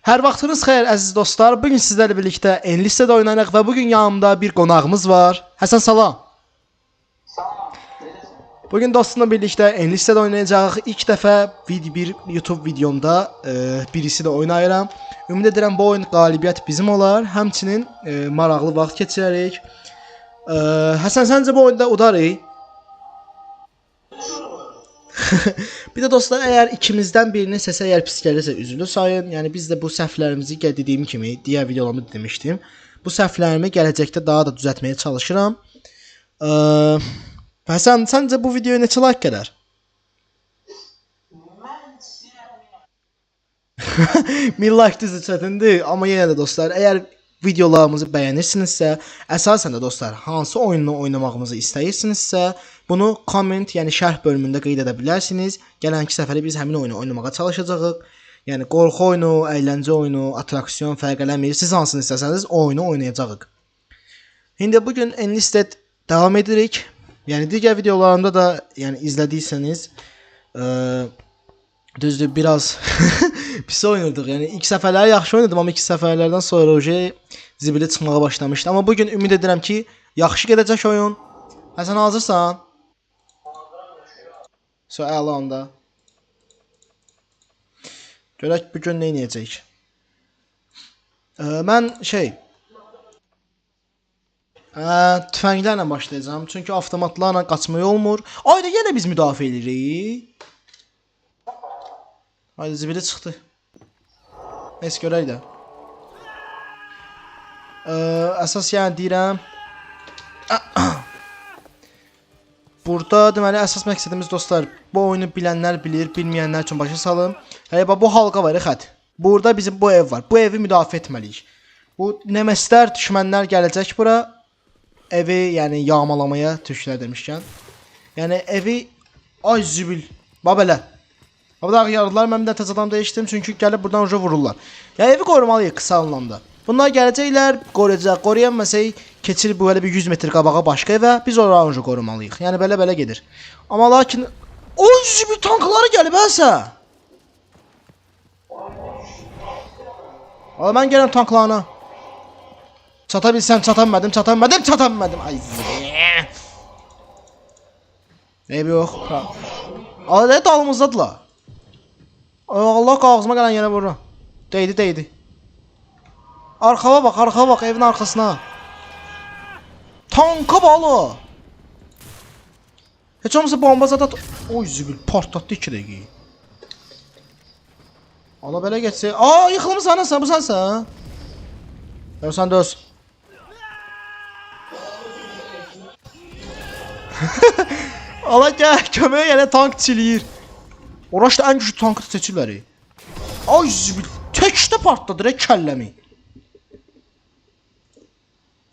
Hər vaxtınız xeyir əziz dostlar. Bugün sizlərlə birlikdə Enlistədə oynayırıq və bugün yanımda bir qonağımız var. Həsən salam. Bugün dostumla birlikdə Enlistədə oynayacağıq. İlk dəfə bir YouTube videomda birisi də oynayıram. Ümid edirəm bu oyun qalibiyyət bizim olar. Həmçinin maraqlı vaxt keçirərik. Həsən səncə bu oyunda udarıq? Bir də dostlar, əgər ikimizdən birinin səsi əgər pis gəlirsə üzülü sayın. Yəni biz də bu səhvlərimizi dediyim kimi, digər videolarımda demişdim. Bu səhvlərimi gələcəkdə daha da düzəltməyə çalışıram. Həsən, səncə bu videoya neçə like gələr? 1000 like düzü çətindir, amma yenə də dostlar, əgər videolarımızı bəyənirsinizsə, əsasən də dostlar, hansı oyunu oynamağımızı istəyirsinizsə, bunu komment, yəni şərh bölümündə qeyd edə bilərsiniz. Gələnki səfərə biz həmin oyunu oynamağa çalışacağıq. Yəni qorxu oyunu, əyləncə oyunu, atraksiyon fərq eləmir. Siz hansını istəsəniz o oyunu oynayacağıq. İndi bugün Enlisted davam edirik. Yəni digər videolarımda da yəni izlədiysəniz, düzdür biraz pis oynadıq. Yəni ilk səfərləri yaxşı oynadım, amma ilk səfərlərdən sonra zibili çıxmağa başlamışdı. Amma bugün ümid edirəm ki, yaxşı gedəcək oyun. Həsən, hazırsan? Əla onda. Görək bugün nə edəcəyik. Mən tüfənglərlə başlayacağım. Çünki avtomatlarla qaçmaya olmur. Ayda yenə biz müdafiə edirik. Haydi, zibili çıxdı. Neyse, görək də. Əsas yəni deyirəm. Burada deməli əsas məqsədimiz dostlar, bu oyunu bilənlər bilir, bilməyənlər üçün başa salım. Bu halqa var, xət. Burada bizim bu ev var. Bu evi müdafiə etməliyik. Bu nəməstər düşmənlər gələcək bura. Evi yəni yağmalamaya, türklər demişkən. Yəni evi ay zibil. Belə. Bu da yardılar, mən bir də təzədən dəyişdim çünki gəlib buradan uca vururlar. Yəni evi qorumalıyıq qısa anlamda. Bunlar gələcəklər, qoruyacaq. Qoruyanmasaq keçir bu elə bir 100 metr qabağa başqa evə, biz oranı qorumalıyıq. Yəni belə gedir. Amma lakin oy zibil tankları gəlib həsə. Mən gələm tanklarına. Çata bilsəm çatabilmədim. Ay zibil. Ev yox. Alə dalımızdadılar. Allah ağzıma gələn yerə vurur. Değdi. Arxava bax, evin arxasına. Tanka balı. Heç olmasa bomba zat at. Oy zibil, partlatdı 2 dəqiqə. Ala belə geçsə. Yıxılmısan sən, bu sənsən. Sən döz. Ala gəl, köməyə gələ, tank çiliyir. Oraşda ən güclü tankı seçirlər. Ay zibil, təkdə partladı kəlləmi.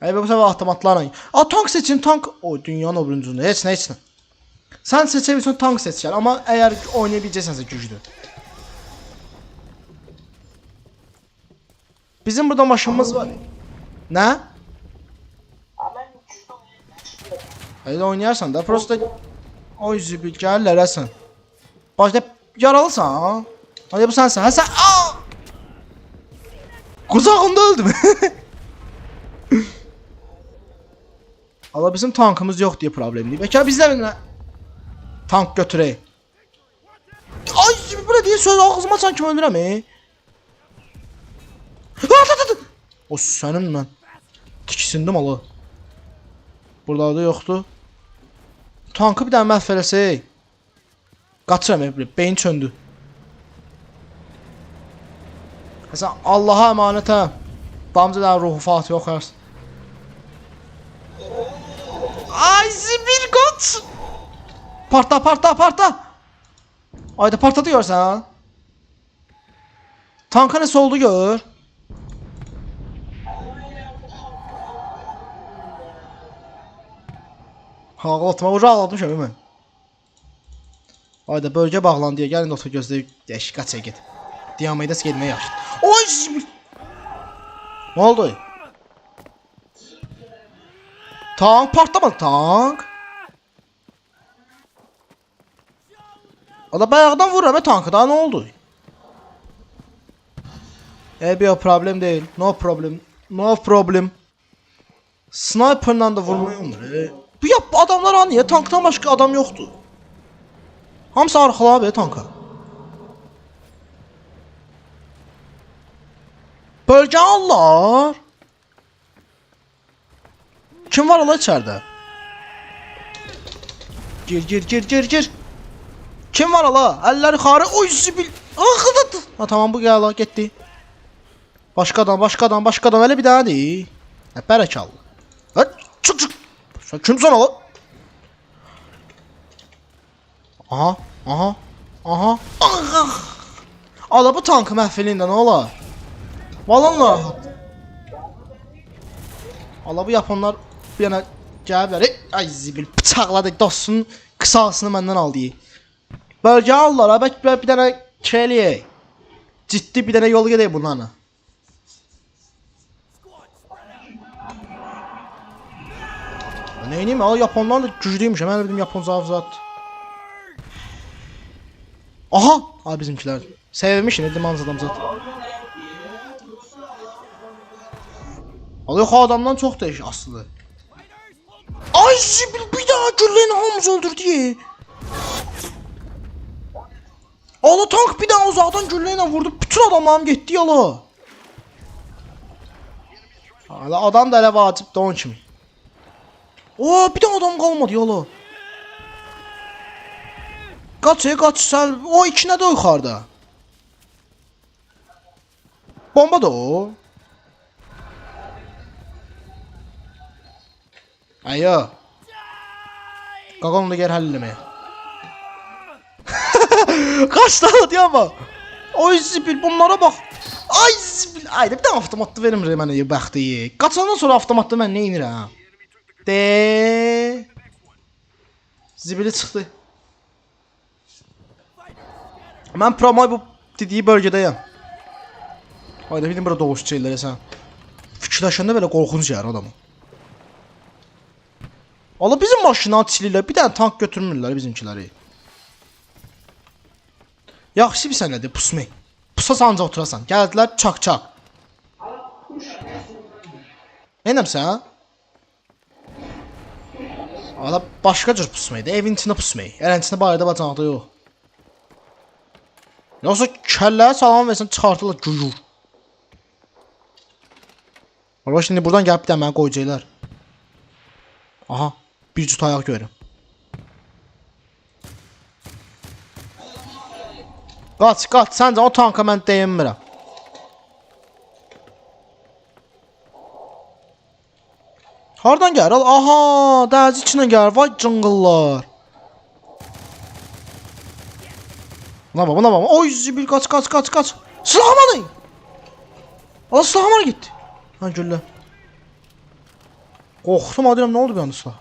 Bu sefer avtomatlarla. Tank seçin, tank. O dünyanın o birincində. Heç nə. Sən seçebilirsən, tank seçər. Amma əgər oynayabiləcəksənsə güclü. Bizim burada maşınımız var. Nə? Elə oynayarsan da, prosta. Oy zibil, gəlirlər həsən. Başda yaralısan. Hadi bu sənsən. Həsən. Qucağında öldüm. Allah, bizim tankımız yok diye problemli. Belki bizde mi tank götüreyim. Ay böyle diye söz ağzıma sanki öldürəm. O senin ben. Tiksindim Allah. Burada da yoktu. Tankı bir daha məhv eləsək. Qaçıram, beyin çöndü. Həsən, Allaha əmanətə. Damcı da ruhu Fatih oxarsın. Ay zibil koç. Parta. Ayda partladı görsən. Tanka nəsə oldu gör. Ağlatmışam mən. Ayda bölgə bağlandı deyə gəlin otur gözləyib. Qaçaya get. Diamedes gelməyə yaxşı. Oy zibil. Nə oldu? Tank patlamadı, tank. Ala bayaqdan vururam tankı, daha nə oldu? Bir problem değil. No problem. No problem. Sniper'la da vurmuyor mu? Bu adamlar ha niye? Tanktan başka adam yoktu. Hamısı arxala abi tanka. Bölge alırlar. Kim var ola içeride? Gir. Kim var ola? Elleri xarı. Oy zibil. Ha tamam bu gel gitti. Başka adam. Öyle bir daha değil. Bərəkallah. Ha çık. Sen kimsən ola? Aha. Ala bu tankı məhvilindən nə olar? Vallahi. Allah bu yapanlar bir yana gəliblər. Ay zibil bıçaqladı dostun qısasını məndən aldı. Bölgə alırlar. Bəlkə bir dənə çeliyə. Ciddi bir dənə yol gedək bunlarla. Neyiniyim? Yaponlar da güclüymüş. Mən dedim Yapon zavzat. Aha! Bizimkiler. Sevmiş ne dedim adam zat. Yok adamdan çok değişik aslında. Ay bir daha güllerini hamız öldürdü. Allah tank bir daha uzaktan gülleyle vurdu. Bütün adamlarım gitti yolu. Adam da elə vacib don kimi. Bir de adam kalmadı yolu. Kaç sen o içine de yukarıda. Bomba da o. Ayo. Kalk da gel hallemeye. Kaç tane diyor ama. Oy zibil bunlara bak. Ay zibil. Ayda bir de avtomatlı verim remene baxdı. Kaçandan sonra avtomatlı ben ne inir ha. Zibili çıxdı. Mən promoy bu dediği bölgədəyəm. Hayda bildim burada doğuş şeylərə sən. Fikirləşəndə belə qorxunc yər adamı. Allah bizim maşını atışlıyla bir tane tank götürmürlər bizimkiləri. Yaxşı bir sənədir pusmək. Pusa sanca oturasan. Gəldilər çak. Neynəmsən? Allah başqa cür pusmaydı. Evin içində pusmayı. Əlin içində bayırda bacanaqda yox. Yoxsa kəlləyə salam versən çıxartırlar gülür. Valla şimdi buradan gəlib bir də mənə qoyacaqlar. Aha. Bir cüt ayaq görürüm. Qaç. Səncə o tanka mən deyinmirəm. Hardan gəlir? Aha. Dəzi içindən gəlir. Vay cıngıllar. Buna bak. Oy zibil kaç. Silahıma. Allah silahıma gitti. Ha güllə. Qorxdum adıram ne oldu bir anda silah.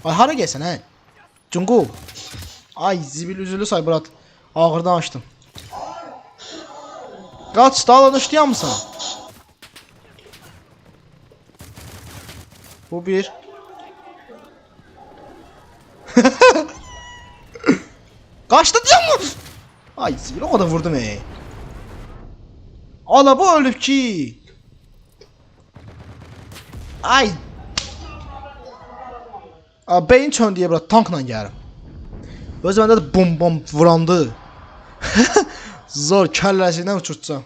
Ay hara gelsen he. Cungu. Ay zibil üzülü say Murat. Ağırdan açtım. Kaç daha da mısın? Bu bir. Kaçtı diyor mu? Ay zibil o kadar vurdum Ala bu ölüp ki. Ay. Beyin çön diye bura tankla gəlim. Öz məndə də bom vurandı. Zor kəlləsindən uçurtacam.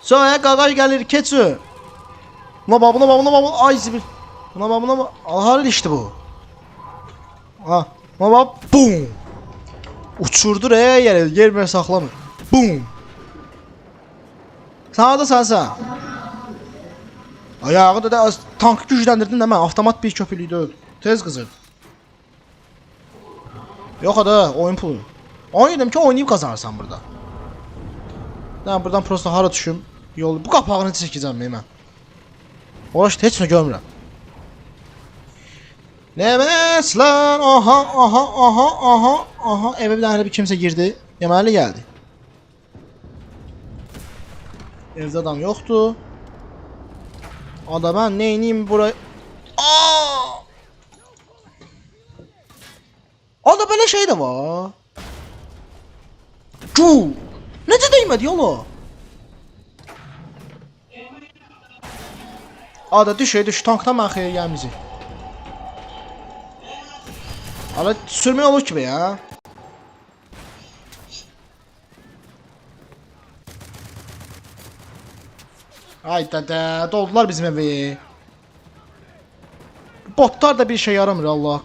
Sonra qaqaj gəlir keçi. Buna bak. Ay zibil. Buna bak. Harıl işdi bu. Buna bak. Bum. Uçurdur yer saxlamır. Bum. Sana da sansa. Ayağı da tank gücləndirdin də mən avtomat bir köpülüydü öldü. Tez qızırdı. Yok da oyun pulu. Oynadım ki oynayıp kazanırsan burada. Ben buradan prosta hara düşüm. Yolu bu kapağını çəkəcəm mən. Oğlaş heç nə görmürəm. Ne meslan aha eve bir tane bir kimse girdi. Yeməli geldi. Evde adam yoktu. Ada ben neyniyim buraya? Ada böyle şey de var. Cu. Necə değmedi yolu? Ada düş tankdan mən xeyir gəlmizi. Ala sürmək olur ki be ya. Ay dede doldular bizim evi. Botlar da bir şey yaramır Allah.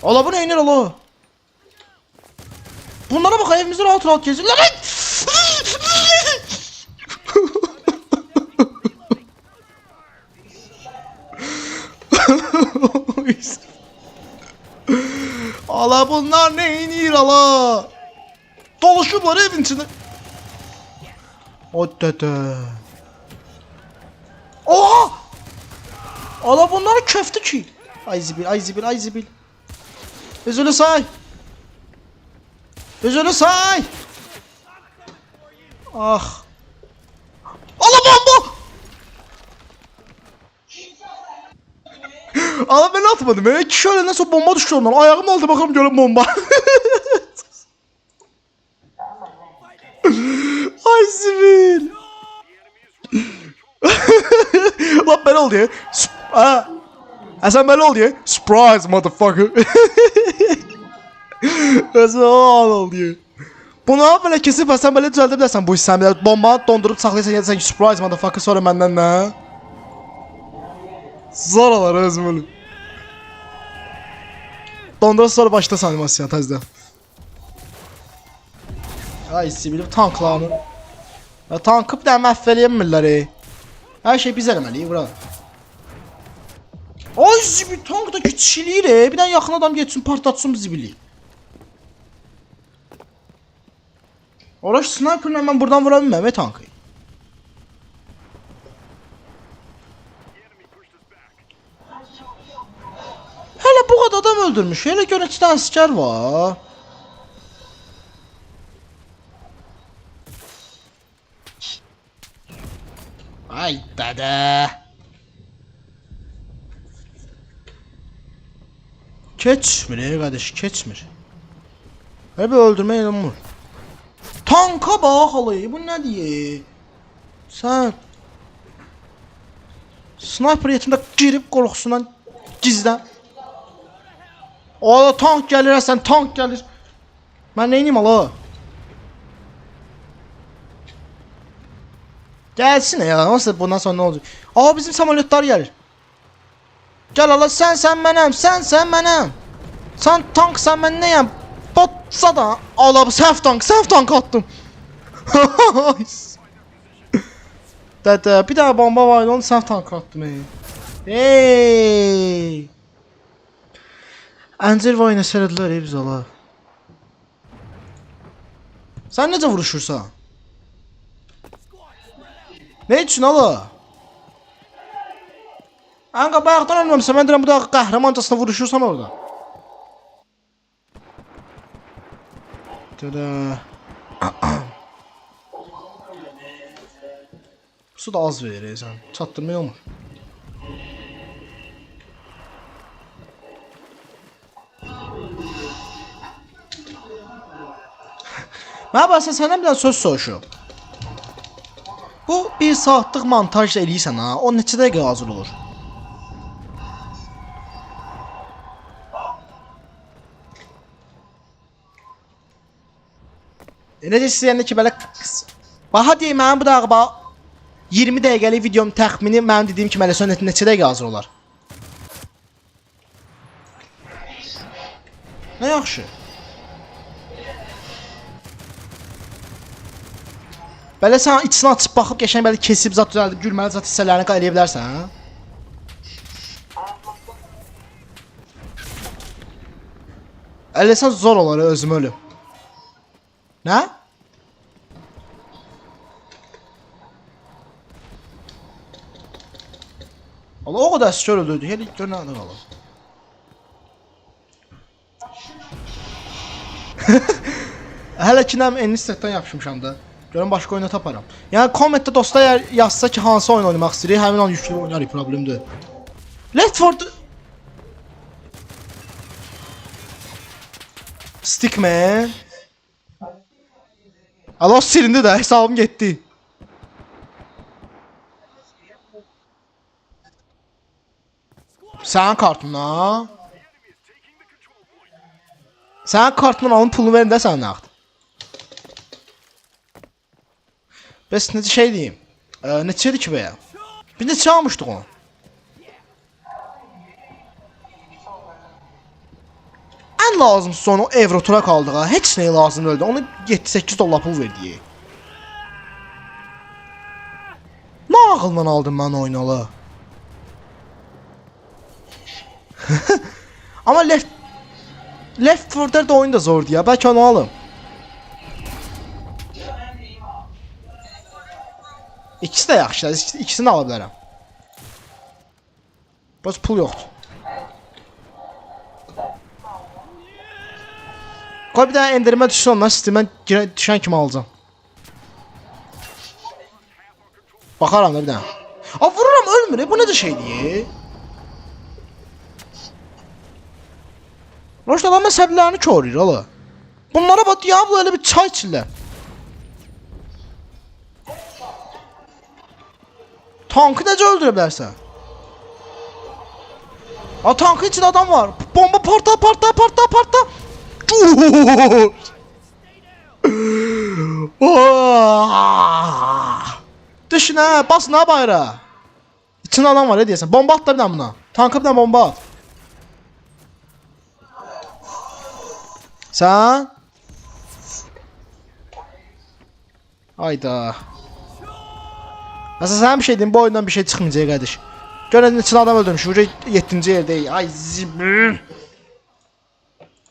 Ola bu neynir ola? Bunlara bak evimizi rahat rahat geziyorlar. Ala bunlar neynir ala? Dolaşıyorlar evin içinde. O dede. Oha! Ala bunları köftü ki. Ay zibil. Özünü say. Ah. Ala bomba! Ala ben atmadım. Kişi ölenden sonra bomba düştü ondan. Ayağımın altına bakalım görün bomba. Ay zibil. Lan ben oldu ya. Sen ben oldu ya. Surprise motherfucker. Sen oldu ya. Bunu böyle kesip sen böyle düzeltebilirsen bu işi sen böyle bomba dondurup saklayırsan ya sen surprise motherfucker sonra benden ne? Zor olur özüm dondurup sonra başta animasyon tezde. Ay sibilim tanklarını. Ya tankı bir daha məhv her şey biz eləməliyik bura. Ay zibil tank da küçülür bir daha yaxın adam geçsin partlatsın zibili. Oraş sniperlə mən buradan vura bilməm tankı. Hele bu kadar adam öldürmüş. Hele görüntüde asker var. Ay dede. Keçmir kardeş keçmir. Hep öldürme yedim. Tanka bak halayı bu ne diye. Sen sniper yetimde girip korkusundan gizlen. O tank gelir sen tank gelir. Ben neyim ala? Gelsin ya nasıl bundan sonra ne olacak? Aa bizim samolyotlar gelir. Gel ala sen benim sen benim. Sen tank sen ben neyim? Batsa da ala bu saf tank attım. Dede bir daha bomba var onu saf tank attım hey. Əncir və oyuna sərədilər biz ala. Sən necə vuruşursan? Ne üçün ala? Anqa bayaqdan ölməmsən mən deyirəm bu da qəhrəmancasına vuruşursan orada. Dədə. Su da az verir sən. Çatdırmaya olmur. Mən başa səndən bir dənə söz soruşum. Bu bir saatlıq montaj eləyirsən ha, o neçə dəqiqə hazır olur? Necə istəyəndə ki belə baha deyim mənim bu dağı bax 20 dəqiqəlik videom təxmini mənim dediyim kimi elə sonra neçə dəqiqə hazır olar? Nə yaxşı. Belə sən içini açıb baxıb qəşəng belə kesib zat düzəldib gülməli zat hissələrini eləyə bilərsən ha? Eləsən zor olar özüm ölüm. Nə? Allah o kadar skor öldürdü. Hele gör ne adı qalır. Hələ ki nəm enli setdən yapışmışam da. Görün başqa oyuna taparam. Yəni kommentdə dostlar yazsa ki hansı oyun oynamaq istəyir, həmin an yüklü oynarıq, problemdir. Left 4 Stickman. Allah silindi də, hesabım getdi. Sənin kartına. Sənin kartından alın pulunu verin də sən nəqd. Bəs necə şey deyim? Neçədir ki bəyə? Bir neçə almışdıq onu? Ən lazımsız onu Eurotura qaldı ha. Heç nəyə lazım öldü. Onu 7-8 dollar pul verdi. Nə ağıldan aldım mən oynalı? Ama Left 4 Dead oyun da zordu ya. Belki onu alım. İkisi de yaxşı. İkisini ala bilərəm. Bəs pul yoxdur. Qoy bir dənə endirmə düşsün ondan sistemdən düşən kimi alacağım. Baxaram da bir dənə. Vururam ölmür. Bu necə şeydir? Roşda adam məsələlərini körür ala. Bunlara bax Diablo elə bir çay içirlər. Tankı necə öldürə bilərsən? Tankın içində adam var. Bomba parta. Düşün hə, bas nə bayra. İçində adam var, nə deyəsən? Bomba at da bir dənə buna. Tanka bir dənə bomba at. Sən? Ayda. Mesela sana bir şey diyeyim, bu oyundan bir şey çıkmayacak kardeş. Görün için adam öldürmüş, buraya 7. yerdeyim. Ay zibir.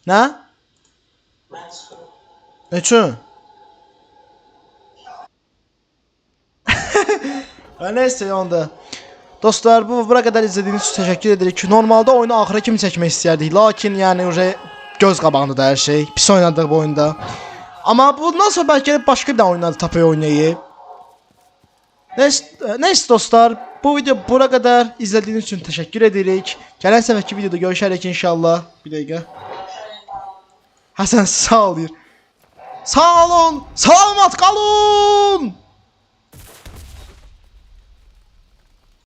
Ne? Ne için? Neyse onda. Dostlar, bu bura kadar izlediğiniz için teşekkür ederim. Normalde oyunu ahıra kimi çekmek isterdik. Lakin yani oraya göz qabağındadır her şey. Pis oynadık bu oyunda. Ama bundan sonra belki başka bir oyunlarda tapıya oynayayım. Neyse dostlar, bu video bura kadar izlediğiniz için teşekkür ederik. Gelen seferki videoda görüşerek inşallah. Bir dakika. Hasan sağ ol. Sağ olun. Selamat kalın.